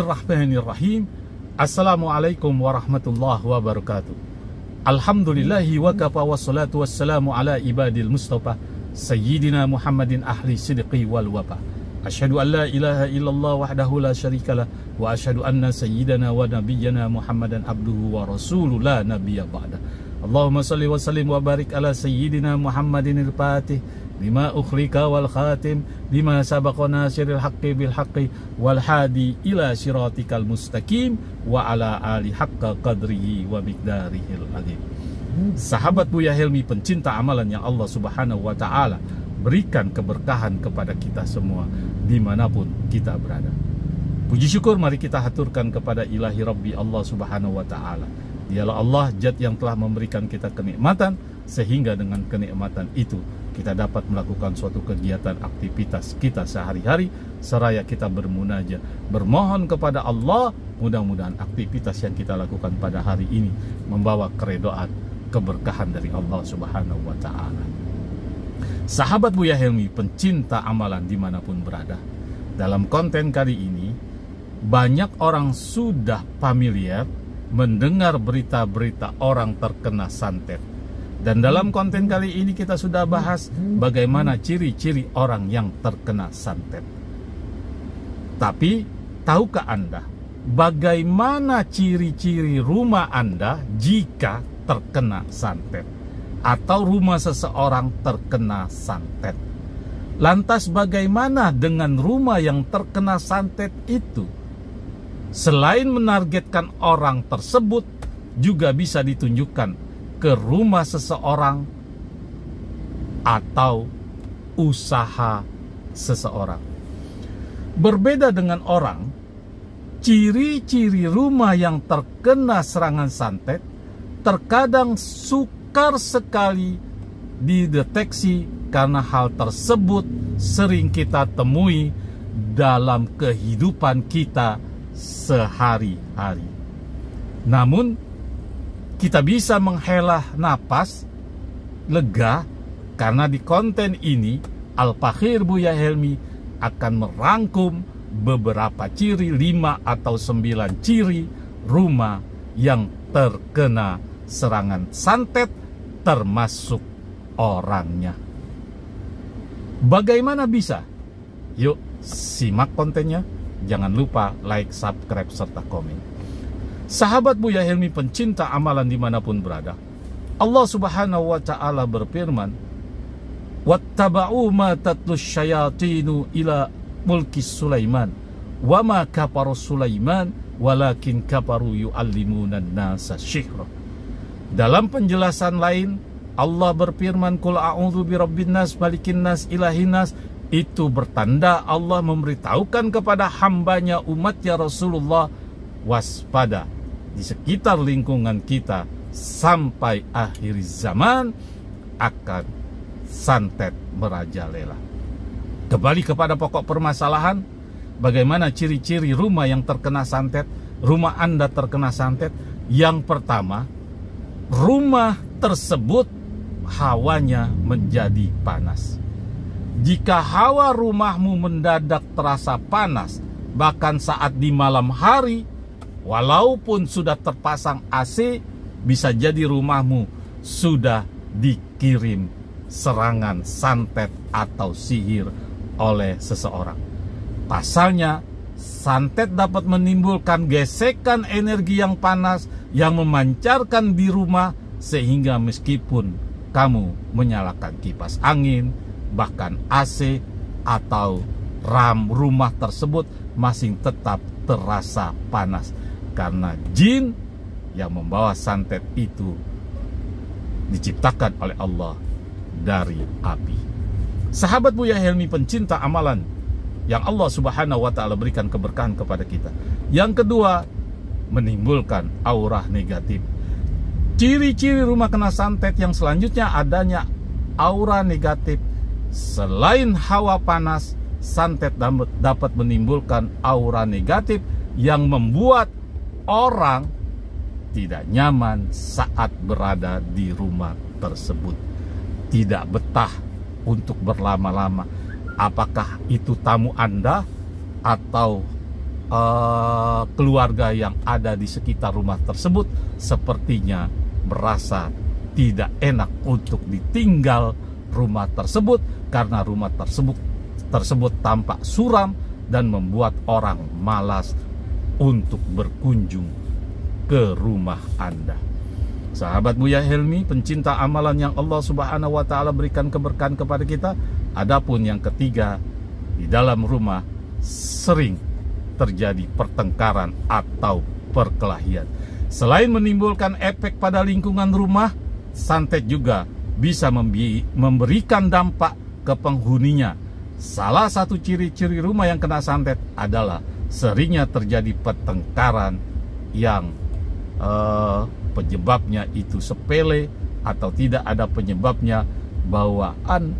Bismillahirrahmanirrahim. Assalamualaikum warahmatullahi wabarakatuh. Alhamdulillahi wa kafa wassalatu wassalamu ala ibadil mustafa Sayyidina Muhammadin ahli sidqi wal wafa. Asyhadu an la ilaha illallah wahdahu la syarikalah wa asyhadu anna sayyidana wa nabiyyana Muhammadan abduhu wa rasuluh la nabiyya ba'da. Allahumma salli wa sallim wa barik ala sayyidina Muhammadin al-Fatih lima ukhlika wal khatim lima sabaqa nasiril haqqi bil haqqi wal hadi ila siratikal mustaqim wa ala ali haqqa qadrihi wa miqdarihil azim. Sahabat Buya Helmi, pencinta amalan yang Allah Subhanahu wa taala berikan keberkahan kepada kita semua dimanapun kita berada. Puji syukur mari kita haturkan kepada Ilahi Rabbi Allah Subhanahu wa taala. Dialah Allah zat yang telah memberikan kita kenikmatan, sehingga dengan kenikmatan itu kita dapat melakukan suatu kegiatan aktivitas kita sehari-hari, seraya kita bermunajat, bermohon kepada Allah. Mudah-mudahan aktivitas yang kita lakukan pada hari ini membawa keredoan, keberkahan dari Allah Subhanahu wa ta'ala. Sahabat Buya Helmi, pencinta amalan dimanapun berada, dalam konten kali ini banyak orang sudah familiar mendengar berita-berita orang terkena santet. Dan dalam konten kali ini kita sudah bahas bagaimana ciri-ciri orang yang terkena santet. Tapi tahukah Anda bagaimana ciri-ciri rumah Anda jika terkena santet? Atau rumah seseorang terkena santet? Lantas bagaimana dengan rumah yang terkena santet itu? Selain menargetkan orang tersebut, juga bisa ditunjukkan ke rumah seseorang atau usaha seseorang. Berbeda dengan orang, ciri-ciri rumah yang terkena serangan santet terkadang sukar sekali dideteksi karena hal tersebut sering kita temui dalam kehidupan kita sehari-hari. Namun kita bisa menghela napas lega karena di konten ini Al-Fakhir Buya Helmi akan merangkum beberapa ciri, 5 atau 9 ciri rumah yang terkena serangan santet, termasuk orangnya. Bagaimana bisa? Yuk simak kontennya. Jangan lupa like, subscribe, serta komen. Sahabat Buya Helmi, pencinta amalan dimanapun berada, Allah Subhanahu wa ta'ala berfirman, wattaba'u ma tatlus syayatinu ila mulki Sulaiman wa ma kafaru Sulaiman walakin kafaru yu'allimunan nasa syihra. Dalam penjelasan lain Allah berfirman, qul a'udzu birabbin nas malikin nas ilahin nas. Itu bertanda Allah memberitahukan kepada hambanya umatnya Rasulullah, waspada di sekitar lingkungan kita sampai akhir zaman akan santet merajalela. Kembali kepada pokok permasalahan, bagaimana ciri-ciri rumah yang terkena santet, rumah Anda terkena santet. Yang pertama, rumah tersebut hawanya menjadi panas. Jika hawa rumahmu mendadak terasa panas, bahkan saat di malam hari, walaupun sudah terpasang AC, bisa jadi rumahmu sudah dikirim serangan santet atau sihir oleh seseorang. Pasalnya, santet dapat menimbulkan gesekan energi yang panas yang memancarkan di rumah, sehingga meskipun kamu menyalakan kipas angin, bahkan AC atau RAM rumah tersebut masih tetap terasa panas, karena jin yang membawa santet itu diciptakan oleh Allah dari api. Sahabat Buya Helmi, pencinta amalan yang Allah Subhanahu wa ta'ala berikan keberkahan kepada kita. Yang kedua, menimbulkan aura negatif. Ciri-ciri rumah kena santet yang selanjutnya adanya aura negatif. Selain hawa panas, santet dapat menimbulkan aura negatif yang membuat orang tidak nyaman saat berada di rumah tersebut, tidak betah untuk berlama-lama. Apakah itu tamu Anda atau keluarga yang ada di sekitar rumah tersebut sepertinya merasa tidak enak untuk ditinggal rumah tersebut, karena rumah tersebut tampak suram dan membuat orang malas untuk berkunjung ke rumah Anda. Sahabat Buya Helmi, pencinta amalan yang Allah Subhanahu wa Ta'ala berikan keberkahan kepada kita. Adapun yang ketiga, di dalam rumah sering terjadi pertengkaran atau perkelahian. Selain menimbulkan efek pada lingkungan rumah, santet juga bisa memberikan dampak ke penghuninya. Salah satu ciri-ciri rumah yang kena santet adalah seringnya terjadi pertengkaran yang penyebabnya itu sepele atau tidak ada penyebabnya, bawaan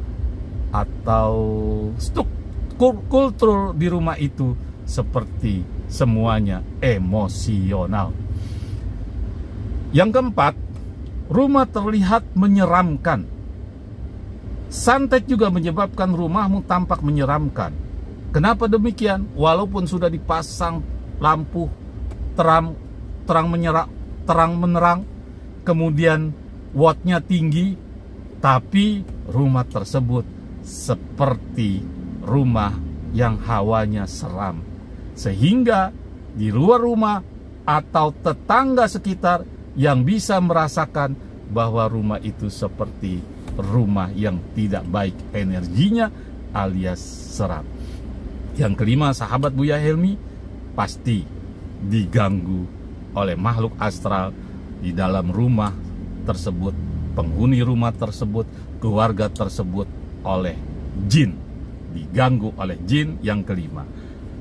atau kultur di rumah itu seperti semuanya emosional. Yang keempat, rumah terlihat menyeramkan. Santet juga menyebabkan rumahmu tampak menyeramkan. Kenapa demikian? Walaupun sudah dipasang lampu terang menerang, kemudian wattnya tinggi, tapi rumah tersebut seperti rumah yang hawanya seram, sehingga di luar rumah atau tetangga sekitar yang bisa merasakan bahwa rumah itu seperti rumah yang tidak baik energinya alias seram. Yang kelima, sahabat Buya Helmi, pasti diganggu oleh makhluk astral di dalam rumah tersebut, penghuni rumah tersebut, keluarga tersebut oleh jin, diganggu oleh jin. Yang kelima,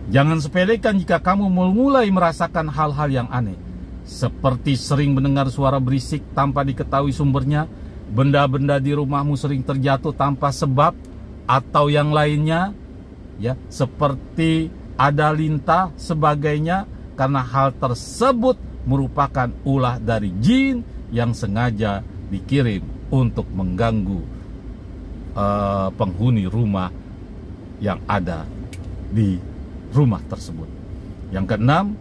jangan sepelekan jika kamu mulai merasakan hal-hal yang aneh, seperti sering mendengar suara berisik tanpa diketahui sumbernya, benda-benda di rumahmu sering terjatuh tanpa sebab, atau yang lainnya, ya, seperti ada lintah sebagainya, karena hal tersebut merupakan ulah dari jin yang sengaja dikirim untuk mengganggu penghuni rumah yang ada di rumah tersebut. Yang keenam,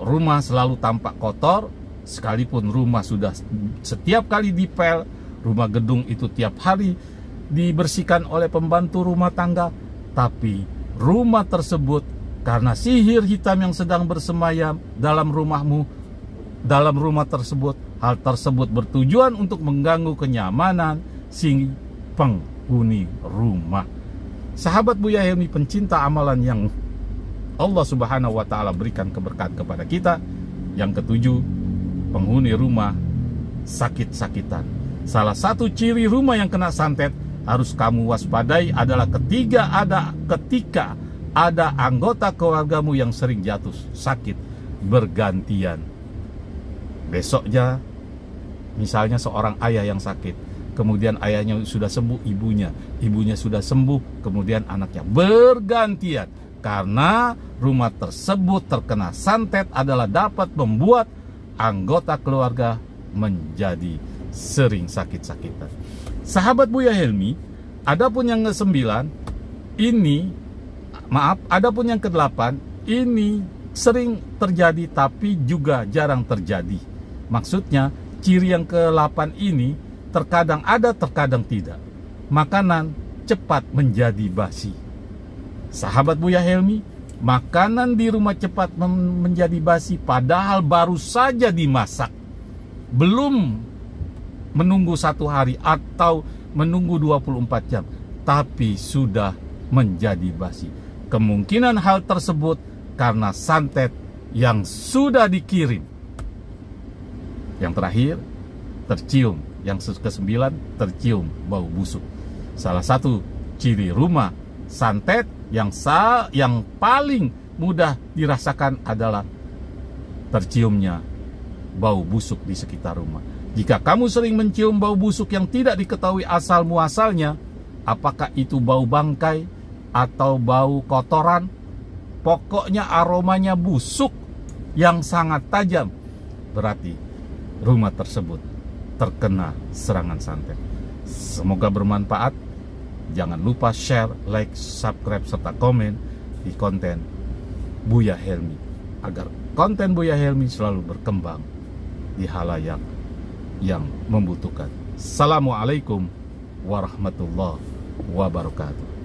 rumah selalu tampak kotor, sekalipun rumah sudah setiap kali dipel, rumah gedung itu tiap hari dibersihkan oleh pembantu rumah tangga, tapi rumah tersebut karena sihir hitam yang sedang bersemayam dalam rumahmu, dalam rumah tersebut, hal tersebut bertujuan untuk mengganggu kenyamanan si penghuni rumah. Sahabat Buya Helmi, pencinta amalan yang Allah Subhanahu wa Ta'ala berikan keberkahan kepada kita. Yang ketujuh, penghuni rumah sakit-sakitan. Salah satu ciri rumah yang kena santet harus kamu waspadai adalah ketika ada anggota keluargamu yang sering jatuh sakit bergantian. Besoknya misalnya seorang ayah yang sakit, kemudian ayahnya sudah sembuh, ibunya sudah sembuh, kemudian anaknya, bergantian. Karena rumah tersebut terkena santet adalah dapat membuat anggota keluarga menjadi sering sakit-sakitan. Sahabat Buya Helmi, adapun yang ke-9 ini, adapun yang ke-8 ini sering terjadi tapi juga jarang terjadi. Maksudnya ciri yang ke-8 ini terkadang ada, terkadang tidak. Makanan cepat menjadi basi. Sahabat Buya Helmi, makanan di rumah cepat menjadi basi padahal baru saja dimasak, belum menunggu 1 hari atau menunggu 24 jam, tapi sudah menjadi basi. Kemungkinan hal tersebut karena santet yang sudah dikirim. Yang terakhir, tercium. Yang ke-9, tercium bau busuk. Salah satu ciri rumah santet yang paling mudah dirasakan adalah terciumnya bau busuk di sekitar rumah. Jika kamu sering mencium bau busuk yang tidak diketahui asal muasalnya, apakah itu bau bangkai atau bau kotoran, pokoknya aromanya busuk yang sangat tajam, berarti rumah tersebut terkena serangan santet. Semoga bermanfaat. Jangan lupa share, like, subscribe, serta komen di konten Buya Helmi. agar konten Buya Helmi selalu berkembang di halayak yang membutuhkan. Assalamualaikum warahmatullahi wabarakatuh.